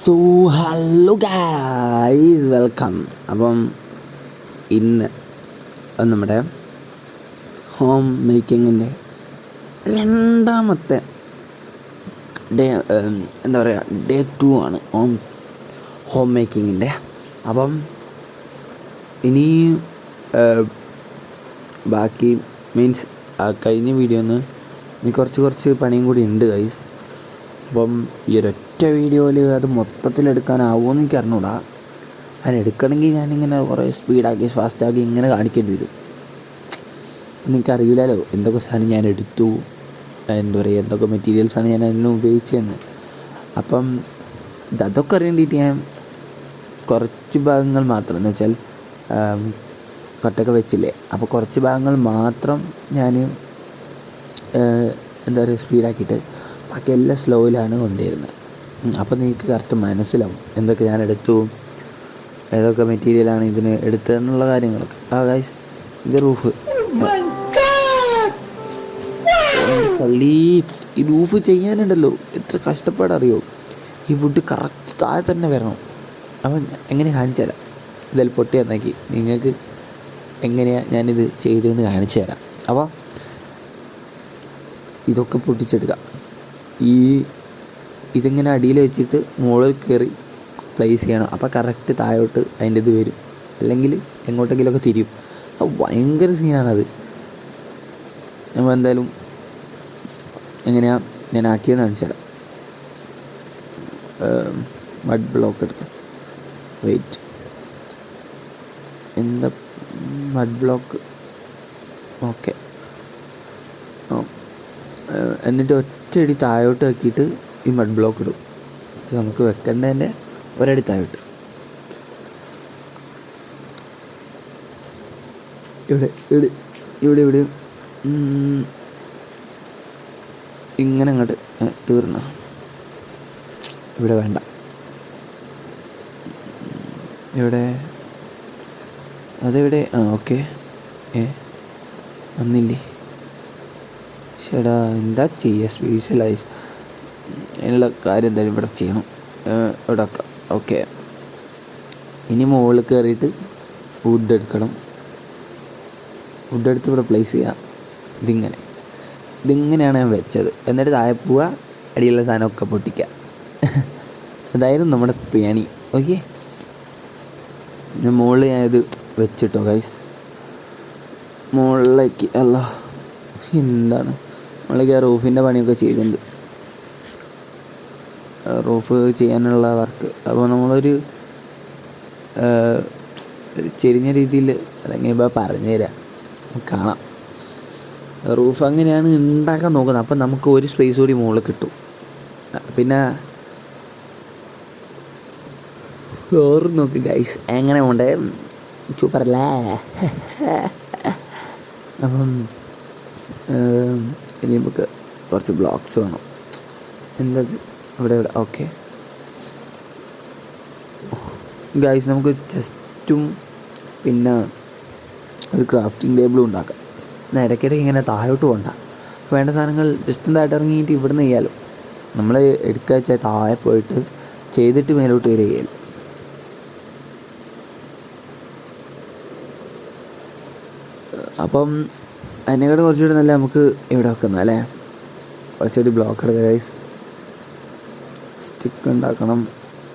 So hello guys, welcome. അപ്പം ഇന്ന് നമ്മുടെ ഹോം മേക്കിങ്ങിൻ്റെ രണ്ടാമത്തെ ഡേ, എന്താ പറയുക, ഡേ 2 ആണ് ഹോം മേക്കിങ്ങിൻ്റെ. അപ്പം ഇനി ബാക്കി മീൻസ് കഴിഞ്ഞ വീഡിയോന്ന് ഇനി കുറച്ച് പണിയും കൂടി ഉണ്ട് ഗൈസ്. അപ്പം ഈ ഒരൊറ്റ വീഡിയോയിൽ അത് മൊത്തത്തിലെടുക്കാനാവുമോ എന്ന് എനിക്ക് അറിഞ്ഞൂടാ. അതിനെടുക്കണമെങ്കിൽ ഞാനിങ്ങനെ കുറേ സ്പീഡാക്കി ഫാസ്റ്റാക്കി ഇങ്ങനെ കാണിക്കേണ്ടി വരും. എനിക്കറിയില്ലല്ലോ എന്തൊക്കെ സാധനം ഞാൻ എടുത്തു, എന്താ പറയുക, എന്തൊക്കെ മെറ്റീരിയൽസാണ് ഞാൻ അതിന് ഉപയോഗിച്ചതെന്ന്. അപ്പം അതൊക്കെ അറിയേണ്ടിയിട്ട് ഞാൻ കുറച്ച് ഭാഗങ്ങൾ മാത്രം, എന്ന് വെച്ചാൽ കട്ടൊക്കെ വെച്ചില്ലേ, അപ്പോൾ കുറച്ച് ഭാഗങ്ങൾ മാത്രം ഞാൻ എന്താ പറയുക സ്പീഡാക്കിയിട്ട് ബാക്കി എല്ലാം സ്ലോയിലാണ് കൊണ്ടുവരുന്നത്. അപ്പോൾ നിങ്ങൾക്ക് കറക്റ്റ് മനസ്സിലാവും എന്തൊക്കെ ഞാൻ എടുത്തു, ഏതൊക്കെ മെറ്റീരിയലാണ് ഇതിന് എടുത്തതെന്നുള്ള കാര്യങ്ങളൊക്കെ. ഗൈസ്, ഇത് റൂഫ്. പള്ളി ഈ റൂഫ് ചെയ്യാനുണ്ടല്ലോ എത്ര കഷ്ടപ്പാടറിയോ. ഈ വുഡ് കറക്റ്റ് താഴെ തന്നെ വരണം. അപ്പം എങ്ങനെ കാണിച്ചു തരാം. ഇതിൽ പൊട്ടി തന്നാക്കി നിങ്ങൾക്ക് എങ്ങനെയാണ് ഞാനിത് ചെയ്തതെന്ന് കാണിച്ചു തരാം. അപ്പോൾ ഇതൊക്കെ പൊട്ടിച്ചെടുക്കാം. ഇതിങ്ങനെ അടിയിൽ വെച്ചിട്ട് മുകളിൽ കയറി പ്ലേസ് ചെയ്യണം. അപ്പോൾ കറക്റ്റ് താഴോട്ട് അതിൻ്റെ ഇത് വരും, അല്ലെങ്കിൽ എങ്ങോട്ടെങ്കിലുമൊക്കെ തിരിയും. അപ്പോൾ ഭയങ്കര സീനാണത്. നമ്മൾ എന്തായാലും എങ്ങനെയാണ് ഞാൻ ആക്കിയെന്ന് കാണിച്ചു തരാം. മഡ് ബ്ലോക്ക് എടുക്കാം. വെയിറ്റ്, എന്താ മഡ് ബ്ലോക്ക്? ഓക്കെ. എന്നിട്ട് ഒറ്റയടി താഴോട്ട് ആക്കിയിട്ട് ഈ മഡ് ബ്ലോക്ക് ഇടും. നമുക്ക് വെക്കേണ്ടതിൻ്റെ ഒരടി താഴോട്ട്. ഇവിടെ ഇങ്ങനെ അങ്ങോട്ട് തീർന്ന. ഇവിടെ വേണ്ട, ഇവിടെ അതെവിടെ? ഓക്കെ. വന്നില്ലേ? ചേടാ, എന്താ ചെയ്യുക? സ്പെഷ്യലൈസ് അതിനുള്ള കാര്യം എന്തായാലും ഇവിടെ ചെയ്യണം. ഇവിടെ വെക്കാം. ഓക്കെ. ഇനി മുകളിൽ കയറിയിട്ട് വുഡ് എടുക്കണം. വുഡ് എടുത്ത് ഇവിടെ പ്ലേസ് ചെയ്യാം. ഇതിങ്ങനെയാണ് ഞാൻ വെച്ചത്. എന്നിട്ട് താഴെ പോവുക, അടിയിലുള്ള സാധനമൊക്കെ പൊട്ടിക്കുക. അതായിരുന്നു നമ്മുടെ പണി. ഓക്കെ, മുകളിൽ ഞാനിത് വെച്ചിട്ടോ ഗൈസ്. മുകളിലേക്ക് എന്താണ് മുകളിലേക്ക് റൂഫിൻ്റെ പണിയൊക്കെ ചെയ്തിട്ടുണ്ട്. റൂഫ് ചെയ്യാനുള്ള വർക്ക്. അപ്പോൾ നമ്മളൊരു ചെരിഞ്ഞ രീതിയിൽ അതെങ്ങനെ ഇപ്പോൾ പറഞ്ഞു തരാം, കാണാം. റൂഫ് അങ്ങനെയാണ് ഉണ്ടാക്കാൻ നോക്കുന്നത്. അപ്പം നമുക്ക് ഒരു സ്പേസ് കൂടി മുകളിൽ കിട്ടും. പിന്നെ ഫ്ലോർ നോക്കി ഗൈസ്, എങ്ങനെ ഉണ്ട്? സൂപ്പറല്ലേ? അപ്പം ഇനി നമുക്ക് കുറച്ച് ബ്ലോക്സ് വേണം. എന്തത്? ഇവിടെ ഓക്കെ ഗൈസ്, നമുക്ക് ചെസ്റ്റും പിന്നെ ഒരു ക്രാഫ്റ്റിംഗ് ടേബിളും ഉണ്ടാക്കാം. എന്നാൽ ഇടയ്ക്കിടയ്ക്ക് ഇങ്ങനെ താഴോട്ട് പോകണ്ട. വേണ്ട സാധനങ്ങൾ ജസ്റ്റ് താഴോട്ട് ഇറങ്ങിയിട്ട് ഇവിടെ നിന്ന് ചെയ്യാലോ. നമ്മൾ എടുക്കുക വെച്ചാൽ താഴെ പോയിട്ട് ചെയ്തിട്ട് മേലോട്ട് വരികയല്ലോ. അപ്പം അതിനെക്കാട് കുറച്ചുകൂടി നല്ല നമുക്ക് ഇവിടെ വെക്കുന്ന അല്ലേ. കുറച്ചുകൂടി ബ്ലോക്ക് എടുക്കുക ഗൈസ്. സ്റ്റിക്ക് ഉണ്ടാക്കണം.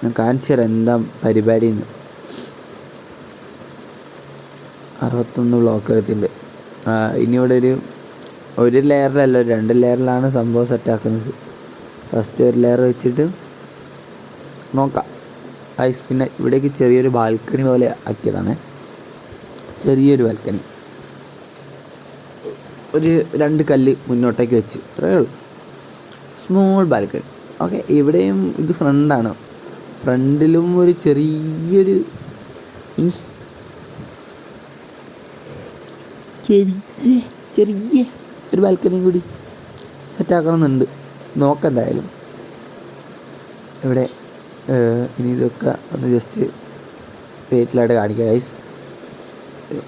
ഞാൻ കാണിച്ചു തരാം എന്താ പരിപാടിന്ന്. 61 ബ്ലോക്ക് എടുത്തിട്ടുണ്ട്. ഇനി ഇവിടെ ഒരു ലെയറിലല്ല, 2 ലെയറിലാണ് സംഭവം സെറ്റാക്കുന്നത്. ഫസ്റ്റ് ഒരു ലെയർ വെച്ചിട്ട് നോക്കാം ഗൈസ്. പിന്നെ ഇവിടേക്ക് ചെറിയൊരു ബാൽക്കണി പോലെ ആക്കിയതാണ്. ചെറിയൊരു ബാൽക്കണി, ഒരു 2 കല്ല് മുന്നോട്ടേക്ക് വെച്ച്, ഇത്രയേ ഉള്ളൂ. Small balcony. ഓക്കെ. ഇവിടെയും ഇത് ഫ്രണ്ടാണ്. ഫ്രണ്ടിലും ഒരു ചെറിയൊരു മീൻസ് ചെറിയ ഒരു ബാൽക്കണിയും കൂടി സെറ്റാക്കണമെന്നുണ്ട്. നോക്കാം എന്തായാലും. ഇവിടെ ഇനി ഇതൊക്കെ ഒന്ന് ജസ്റ്റ് വെയിറ്റിലായിട്ട് കാണിക്കുക ഗൈസ്.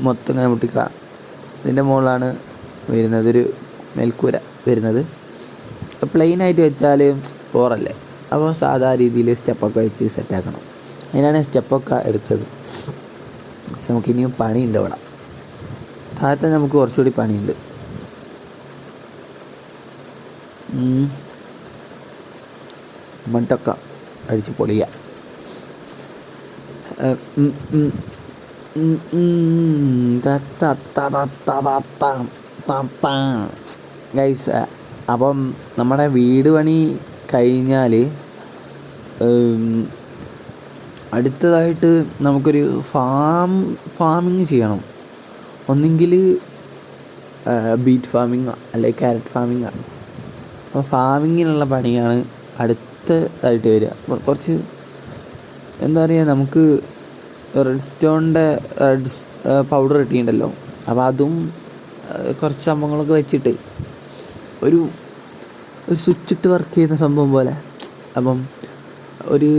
മൊത്തം ഇങ്ങനെ മുട്ടിക്കുക. ഇതിൻ്റെ മുകളിലാണ് വരുന്നത് ഒരു മേൽക്കൂര വരുന്നത്. പ്ലെയിനായിട്ട് വെച്ചാൽ പോറല്ലേ. അപ്പോൾ സാധാ രീതിയിൽ സ്റ്റെപ്പൊക്കെ വെച്ച് സെറ്റാക്കണം. അതിനാണ് സ്റ്റെപ്പൊക്കെ എടുത്തത്. പക്ഷെ നമുക്കിനിയും പണിയുണ്ട് അവിടെ. താഴത്തെ നമുക്ക് കുറച്ചുകൂടി പണിയുണ്ട്. മണ്ടൊക്കെ അടിച്ച് പൊളിയ. ഗൈസ്, അപ്പം നമ്മുടെ വീട് പണി കഴിഞ്ഞാൽ അടുത്തതായിട്ട് നമുക്കൊരു ഫാമിങ് ചെയ്യണം. ഒന്നെങ്കിൽ ബീറ്റ് ഫാമിങ്ങോ അല്ലെങ്കിൽ ക്യാരറ്റ് ഫാമിങ്ങോ. അപ്പോൾ ഫാമിങ്ങിനുള്ള പണിയാണ് അടുത്തതായിട്ട് വരിക. അപ്പോൾ കുറച്ച് എന്താ പറയുക, നമുക്ക് റെഡ് സ്റ്റോണിൻ്റെ പൗഡർ കിട്ടിയിട്ടുണ്ടല്ലോ. അപ്പോൾ അതും കുറച്ച് സംഭവങ്ങളൊക്കെ വെച്ചിട്ട് ഒരു സ്വിച്ചിട്ട് വർക്ക് ചെയ്യുന്ന സംഭവം പോലെ. അപ്പം ഒരു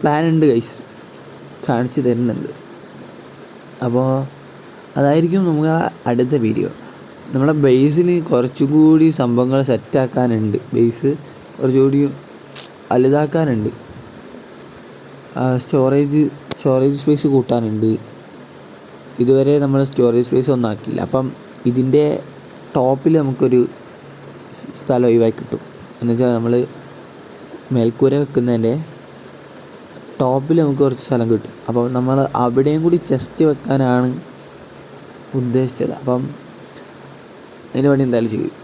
പ്ലാൻ ഉണ്ട് ഗൈസ്, കാണിച്ച് തരുന്നുണ്ട്. അപ്പോൾ അതായിരിക്കും നമുക്ക് അടുത്ത വീഡിയോ. നമ്മുടെ ബേസിൽ കുറച്ചുകൂടി സംഭവങ്ങൾ സെറ്റാക്കാനുണ്ട്. ബേസ് കുറച്ചുകൂടി വലുതാക്കാനുണ്ട്. Storage space കൂട്ടാനുണ്ട്. ഇതുവരെ നമ്മൾ സ്റ്റോറേജ് സ്പേസ് ഒന്നും ആക്കിയില്ല. അപ്പം ഇതിൻ്റെ ടോപ്പിൽ നമുക്കൊരു സ്ഥലം ഒഴിവാക്കി കിട്ടും. എന്നുവെച്ചാൽ നമ്മൾ മേൽക്കൂര വെക്കുന്നതിൻ്റെ ടോപ്പിൽ നമുക്ക് കുറച്ച് സ്ഥലം കിട്ടും. അപ്പോൾ നമ്മൾ അവിടെയും കൂടി ചെസ്റ്റ് വെക്കാനാണ് ഉദ്ദേശിച്ചത്. അപ്പം അതിന് വേണ്ടി എന്തായാലും ചെയ്യും.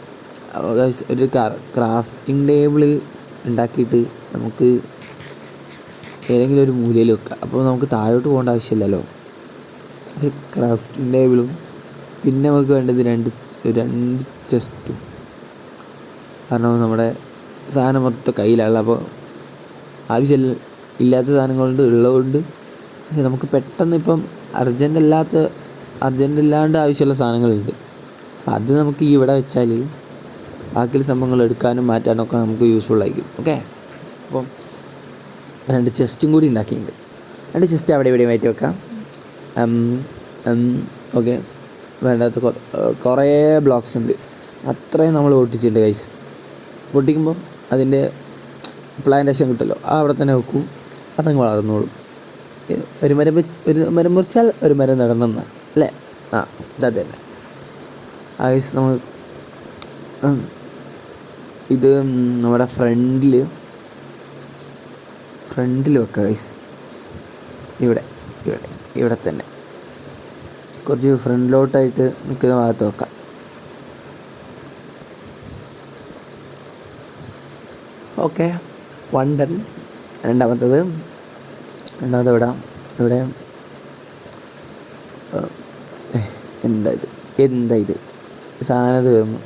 അപ്പോൾ ഒരു ക്രാഫ്റ്റിംഗ് ടേബിൾ ഉണ്ടാക്കിയിട്ട് നമുക്ക് ഏതെങ്കിലും ഒരു മൂലയിൽ വെക്കാം. അപ്പോൾ നമുക്ക് താഴോട്ട് പോകേണ്ട ആവശ്യമില്ലല്ലോ. ഒരു ക്രാഫ്റ്റിംഗ് ടേബിളും പിന്നെ നമുക്ക് വേണ്ടത് രണ്ട് ചെസ്റ്റും. കാരണം നമ്മുടെ സാധനം മൊത്തം കയ്യിലുള്ള, അപ്പോൾ ആവശ്യമില്ല ഇല്ലാത്ത സാധനങ്ങളുണ്ട്, ഉള്ളതുകൊണ്ട് നമുക്ക് പെട്ടെന്ന് ഇപ്പം അർജൻറ്റില്ലാണ്ട് ആവശ്യമുള്ള സാധനങ്ങളുണ്ട്. അത് നമുക്ക് ഇവിടെ വെച്ചാൽ ബാക്കിയുള്ള സംഭവങ്ങൾ എടുക്കാനും മാറ്റാനൊക്കെ നമുക്ക് യൂസ്ഫുൾ ആയിരിക്കും. ഓക്കെ, അപ്പം 2 ചെസ്റ്റും കൂടി ഉണ്ടാക്കിയിട്ടുണ്ട്. 2 ചെസ്റ്റ് അവിടെ ഇവിടെ മാറ്റി വെക്കാം. ഓക്കെ, വേണ്ടാത്ത കുറേ ബ്ലോക്സ് ഉണ്ട്. അത്രയും നമ്മൾ പൊട്ടിച്ചിട്ടുണ്ട് ഗൈസ്. പൊട്ടിക്കുമ്പോൾ അതിൻ്റെ പ്ലാന്റേഷൻ കിട്ടുമല്ലോ, അവിടെ തന്നെ വെക്കും. അതങ്ങ് വളർന്നോളും. ഒരു മരം മുറിച്ചാൽ ഒരു മരം നടന്നെന്ന് അല്ലേ? ഇതത് തന്നെ ഗൈസ്. നമ്മൾ ഇത് നമ്മുടെ ഫ്രണ്ടിൽ വെക്കാം ഗൈസ്. ഇവിടെ തന്നെ കുറച്ച് ഫ്രണ്ടിലോട്ടായിട്ട് നിൽക്കുന്ന ഭാഗത്ത് വെക്കാം. Okay, 1 done. രണ്ടാമത്തത് ഇവിടെ എന്താ ഇത് സാധനം തീർന്നു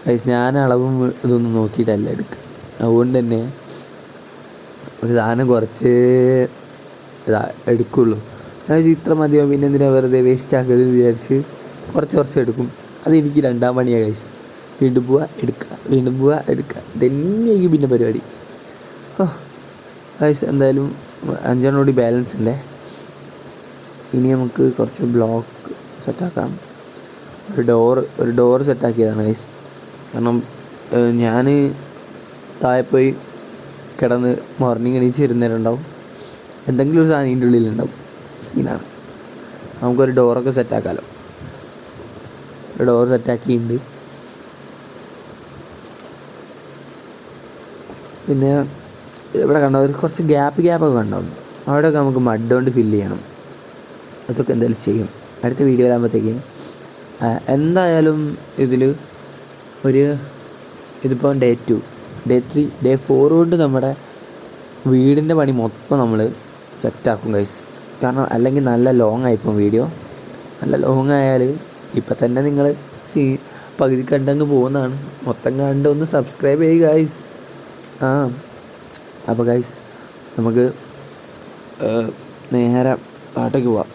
ഗൈസ്. ഞാൻ അളവും ഇതൊന്നും നോക്കിയിട്ടല്ല എടുക്കുക. അതുകൊണ്ട് തന്നെ ഒരു സാധനം കുറച്ച് എടുക്കുള്ളൂ. ഞാൻ ഇത്ര മതിയോ, പിന്നെ എന്തിനാ വെറുതെ വേസ്റ്റ് ആക്കരുത് വിചാരിച്ച് കുറച്ച് എടുക്കും. അതെനിക്ക് 2ാം പണിയാണ് ഗൈസ്. വീണ്ടും പോവുക എടുക്കുക ഇതന്നെയായിരിക്കും പിന്നെ പരിപാടി. ഗൈസ്, എന്തായാലും 5 കൂടി ബാലൻസ് ഉണ്ടേ. ഇനി നമുക്ക് കുറച്ച് ബ്ലോക്ക് സെറ്റാക്കാം. ഒരു ഡോറ് സെറ്റാക്കിയതാണ് ഗൈസ്. കാരണം ഞാൻ താഴെ പോയി കിടന്ന് മോർണിംഗ് എണീച്ച് വരുന്നേരമുണ്ടാവും, എന്തെങ്കിലും ഒരു സാധനം ഇതിൻ്റെ ഉള്ളിലുണ്ടാവും. സീനാണ്. നമുക്കൊരു ഡോറൊക്കെ സെറ്റാക്കാമല്ലോ. ഒരു ഡോർ സെറ്റാക്കിയിട്ടുണ്ട്. പിന്നെ ഇവിടെ കണ്ടോ കുറച്ച് ഗ്യാപ്പൊക്കെ കണ്ടാവും. അവിടെയൊക്കെ നമുക്ക് മഡ് കൊണ്ട് ഫില്ല് ചെയ്യണം. അതൊക്കെ എന്തായാലും ചെയ്യും അടുത്ത വീഡിയോ ആകുമ്പോഴത്തേക്ക്. എന്തായാലും ഇതിപ്പോൾ ഡേ 2, ഡേ 3, ഡേ 4 കൊണ്ട് നമ്മുടെ വീടിൻ്റെ പണി മൊത്തം നമ്മൾ സെറ്റാക്കും ഗൈസ്. കാരണം അല്ലെങ്കിൽ നല്ല ലോങ് ആയിപ്പോൾ വീഡിയോ. നല്ല ലോങ് ആയാൽ ഇപ്പം തന്നെ നിങ്ങൾ പകുതി കണ്ടങ്ങ് പോകുന്നതാണ്. മൊത്തം കണ്ട് ഒന്ന് സബ്സ്ക്രൈബ് ചെയ്യുക ഗൈസ്. അപ്പോൾ ഗൈസ്, നമുക്ക് നേരെ താഴത്തേക്ക് പോവാം.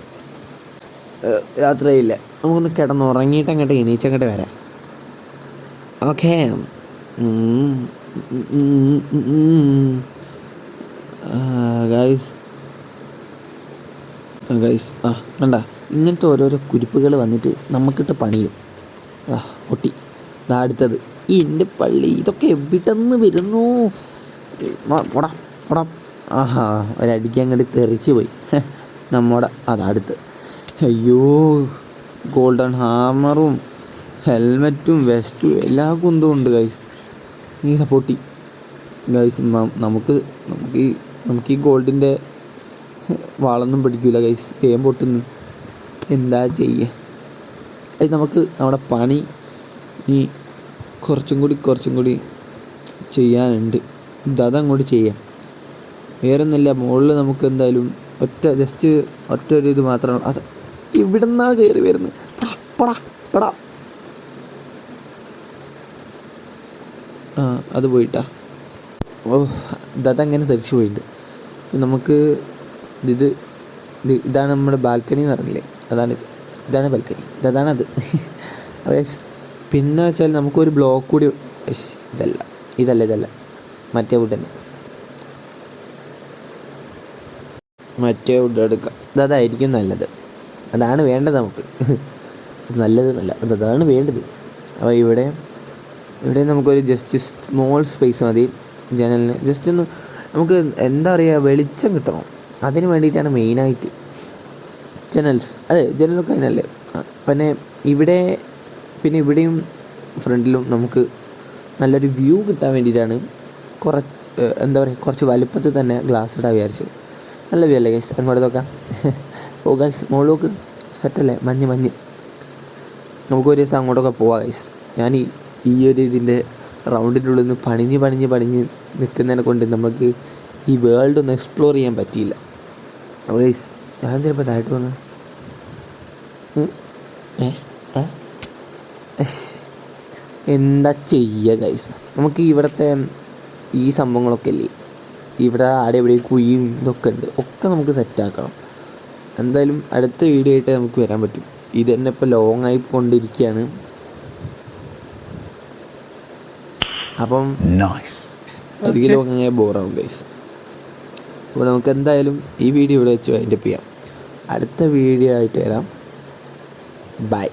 രാത്രിയില്ല, നമുക്കൊന്ന് കിടന്നുറങ്ങിയിട്ട് അങ്ങോട്ട് എണീച്ചങ്ങോട്ട് വരാം. ഓക്കെ ഗൈസ് കണ്ട ഇങ്ങനത്തെ ഓരോരോ കുരിപ്പുകൾ വന്നിട്ട് നമുക്കിട്ട് പണിയും. പൊട്ടി. അടുത്തത് എൻ്റെ പള്ളി ഇതൊക്കെ എവിടെന്ന് വരുന്നു? പോടാ പോടാ. ആഹാ, ഒരടിക്ക് അങ്ങോട്ട് തെറിച്ച് പോയി. നമ്മുടെ അതടുത്ത്. അയ്യോ, ഗോൾഡൻ ഹാമറും ഹെൽമെറ്റും വെസ്റ്റും എല്ലാ കുന്തവും ഉണ്ട് ഗൈസ്. ഈ സപ്പോർട്ടി ഗൈസ്. നമുക്ക് നമുക്ക് ഈ ഗോൾഡിൻ്റെ വാളൊന്നും പിടിക്കില്ല ഗൈസ്. വേഗം പൊട്ടുന്നു. എന്താ ചെയ്യുക? അത് നമുക്ക് നമ്മുടെ പണി ഈ കുറച്ചും കൂടി ചെയ്യാനുണ്ട്. അതങ്ങോട്ട് ചെയ്യാം. വേറൊന്നുമില്ല. മുകളിൽ നമുക്ക് എന്തായാലും ഒറ്റ ഒരു ഇത് മാത്രമാണ്. അത് ഇവിടെ നിന്നാണ് കയറി വരുന്നത്. പടാ പടാ. അത് പോയിട്ടാ. അതങ്ങനെ തെറിച്ച് പോയിട്ടുണ്ട്. നമുക്ക് ഇതാണ് നമ്മുടെ ബാൽക്കണി എന്ന് പറഞ്ഞില്ലേ, ഇതാണ് ബാൽക്കണി. ഇതാണത്. പിന്നെ വെച്ചാൽ നമുക്കൊരു ബ്ലോക്ക് കൂടി ഇതല്ല മറ്റേ വുഡ് തന്നെ. മറ്റേ വുഡ് എടുക്കാം. അതായിരിക്കും നല്ലത്. അതാണ് വേണ്ടത് നമുക്ക്. നല്ലതെന്നല്ല, അതാണ് വേണ്ടത്. അപ്പോൾ ഇവിടെ നമുക്കൊരു ജസ്റ്റ് സ്മോൾ സ്പേസ് മതി ജനലിന്. ജസ്റ്റ് ഒന്ന് നമുക്ക് എന്താ പറയുക, വെളിച്ചം കിട്ടണം. അതിന് വേണ്ടിയിട്ടാണ് മെയിനായിട്ട് ജനലൊക്കെ അതിനല്ലേ. പിന്നെ ഇവിടെയും ഫ്രണ്ടിലും നമുക്ക് നല്ലൊരു വ്യൂ കിട്ടാൻ വേണ്ടിയിട്ടാണ് കുറച്ച് വലുപ്പത്തിൽ തന്നെ ഗ്ലാസ് ഇടാൻ വിചാരിച്ചു. നല്ല വ്യൂ അല്ലേ ഗൈസ്? അങ്ങോട്ട് നോക്കാം. ഓ ഗൈസ്, മുകളിലോക്ക് സെറ്റല്ലേ? മഞ്ഞ് നമുക്കൊരു ദിവസം അങ്ങോട്ടൊക്കെ പോവാം ഗൈസ്. ഞാൻ ഈ ഒരു ഇതിൻ്റെ റൗണ്ടിൻ്റെ ഉള്ളിൽ നിന്ന് പണിഞ്ഞ് നിൽക്കുന്നതിനെ കൊണ്ട് നമുക്ക് ഈ വേൾഡ് ഒന്ന് എക്സ്പ്ലോർ ചെയ്യാൻ പറ്റിയില്ല. അപ്പോൾ ഗൈസ്, ഞാൻ എന്തിനിപ്പോൾ താഴോട്ട് വന്നത്? എന്താ ചെയ്യുക ഗൈസ്? നമുക്ക് ഇവിടുത്തെ ഈ സംഭവങ്ങളൊക്കെ ഇല്ലേ, ഇവിടെ ആടെ എവിടെ കുഴിയും ഇതൊക്കെ ഉണ്ട്, ഒക്കെ നമുക്ക് സെറ്റാക്കണം. എന്തായാലും അടുത്ത വീഡിയോ ആയിട്ട് നമുക്ക് വരാൻ പറ്റും. ഇത് തന്നെ ഇപ്പോൾ ലോങ് ആയിക്കൊണ്ടിരിക്കുകയാണ്. അപ്പം അധികം ലോങ്ങായ ബോറാവും ഗൈസ്. അപ്പോൾ നമുക്ക് എന്തായാലും ഈ വീഡിയോ ഇവിടെ വെച്ച് വൈൻഡപ്പ് ചെയ്യാം. അടുത്ത വീഡിയോ ആയിട്ട് വരാം. ബൈ.